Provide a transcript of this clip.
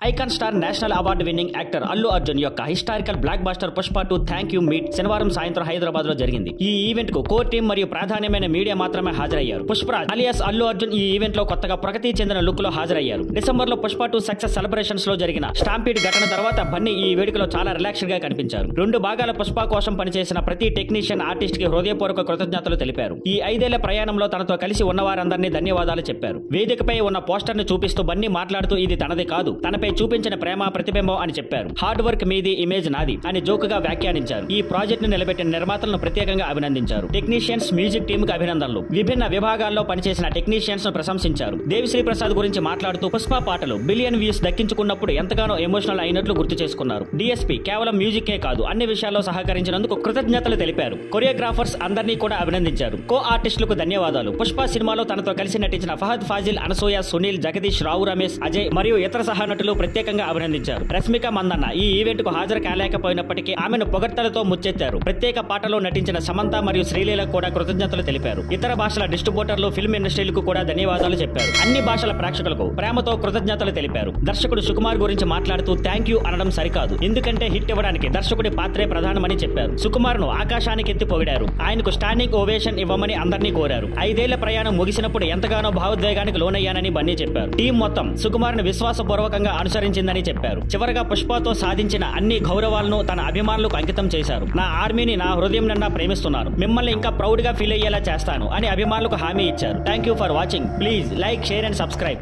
Icon star national award winning actor Allu Arjun యొక్క historical blockbuster Pushpa 2 thank you meet శనివారం సాయంత్రం హైదరాబాద్ లో జరిగింది. ఈ ఈవెంట్ కు కోర్ టీం మరియు ప్రాధాన్యమైన మీడియా మాత్రమే హాజరయ్యారు. పుష్పరాజ్ అలియాస్ అల్లు అర్జున్ ఈ ఈవెంట్ లో కొత్తగా ప్రగతి చెందిన లుక్ లో హాజరయ్యారు. డిసెంబర్ లో పుష్ప 2 సక్సెస్ సెలబ్రేషన్స్ లో జరిగిన స్టాంపీడ్ ఘటన తర్వాత బన్నీ ఈ వేడుకలో చాలా రిలాక్స్డ్ గా కనిపించారు. 2 భాగాల పుష్ప కోసం పనిచేసిన ప్రతి టెక్నీషియన్ ఆర్టిస్ట్ కి హృదయపూర్వక కృతజ్ఞతలు తెలిపారు. ఈ 5 ఏళ్ల ప్రయాణంలో తనతో కలిసి ఉన్న వారందరినీ ధన్యవాదాలు చెప్పారు. వేదికపై ఉన్న పోస్టర్ ను చూపిస్తూ బన్నీ మాట్లాడుతూ ఇది తనది కాదు, తనపై చూపించిన ప్రేమ ప్రతిబింబం అని చెప్పారు. హార్డ్ వర్క్ మీది, ఇమేజ్ నాది అని జోకుగా వ్యాఖ్యానించారు. ఈ ప్రాజెక్ట్ ను నిలబెట్టిన నిర్మాతలను ప్రత్యేకంగా అభినందించారు. టెక్నీషియన్స్, మ్యూజిక్ టీమ్ కు అభినందనలు. విభిన్న విభాగాల్లో పనిచేసిన టెక్నీషియన్స్ ను ప్రశంసించారు. దేవిశ్రీ ప్రసాద్ గురించి మాట్లాడుతూ పుష్ప పాటలు బిలియన్ వ్యూస్ దక్కించుకున్నప్పుడు ఎంతగానో ఎమోషనల్ అయినట్లు గుర్తు చేసుకున్నారు. డిఎస్పీ కేవలం మ్యూజికే కాదు, అన్ని విషయాల్లో సహకరించినందుకు కృతజ్ఞతలు తెలిపారు. కొరియోగ్రాఫర్స్ అందరినీ కూడా అభినందించారు. కో ఆర్టిస్టులకు ధన్యవాదాలు. పుష్ప సినిమాలో తనతో కలిసి నటించిన ఫహద్ ఫాజిల్, అనసూయ, సునీల్, జగదీష్, రావు రమేష్, అజయ్ మరియు ఇతర సహనటులు ప్రత్యేకంగా అభినందించారు. రష్మిక మందన్న ఈ ఈవెంట్ కు హాజరు కాలేకపోయినప్పటికీ ఆమెను పొగడ్తలతో ముచ్చెత్తారు. ప్రత్యేక పాటలో నటించిన సమంత మరియు శ్రీలీలకు కూడా కృతజ్ఞతలు తెలిపారు. ఇతర భాషల డిస్ట్రిబ్యూటర్లు, ఫిల్మ్ ఇండస్ట్రీలకు కూడా ధన్యవాదాలు చెప్పారు. అన్ని భాషల ప్రేక్షకులకు ప్రేమతో కృతజ్ఞతలు తెలిపారు. దర్శకుడు సుకుమార్ గురించి మాట్లాడుతూ థ్యాంక్ యూ అనడం సరికాదు, ఎందుకంటే హిట్ ఇవ్వడానికి దర్శకుడి పాత్రే ప్రధానమని చెప్పారు. సుకుమార్ ను ఆకాశానికి ఎత్తి పొగిడారు. ఆయనకు స్టాండింగ్ ఓవేషన్ ఇవ్వమని అందరినీ కోరారు. 5 ఏళ్ల ప్రయాణం ముగిసినప్పుడు ఎంతగానో భావోద్వేగానికి లోనయ్యానని బన్నీ చెప్పారు. టీం మొత్తం సుకుమార్ ను విశ్వాసపూర్వకంగా అనుసరించిందని చెప్పారు. చివరగా పుష్పతో సాధించిన అన్ని గౌరవాలను తన అభిమానులకు అంకితం చేశారు. నా ఆర్మీని నా హృదయం నిండా ప్రేమిస్తున్నాను, మిమ్మల్ని ఇంకా ప్రౌడ్ గా ఫీల్ అయ్యేలా చేస్తాను అని అభిమానులకు హామీ ఇచ్చారు. Thank you for watching. Please like, share and subscribe.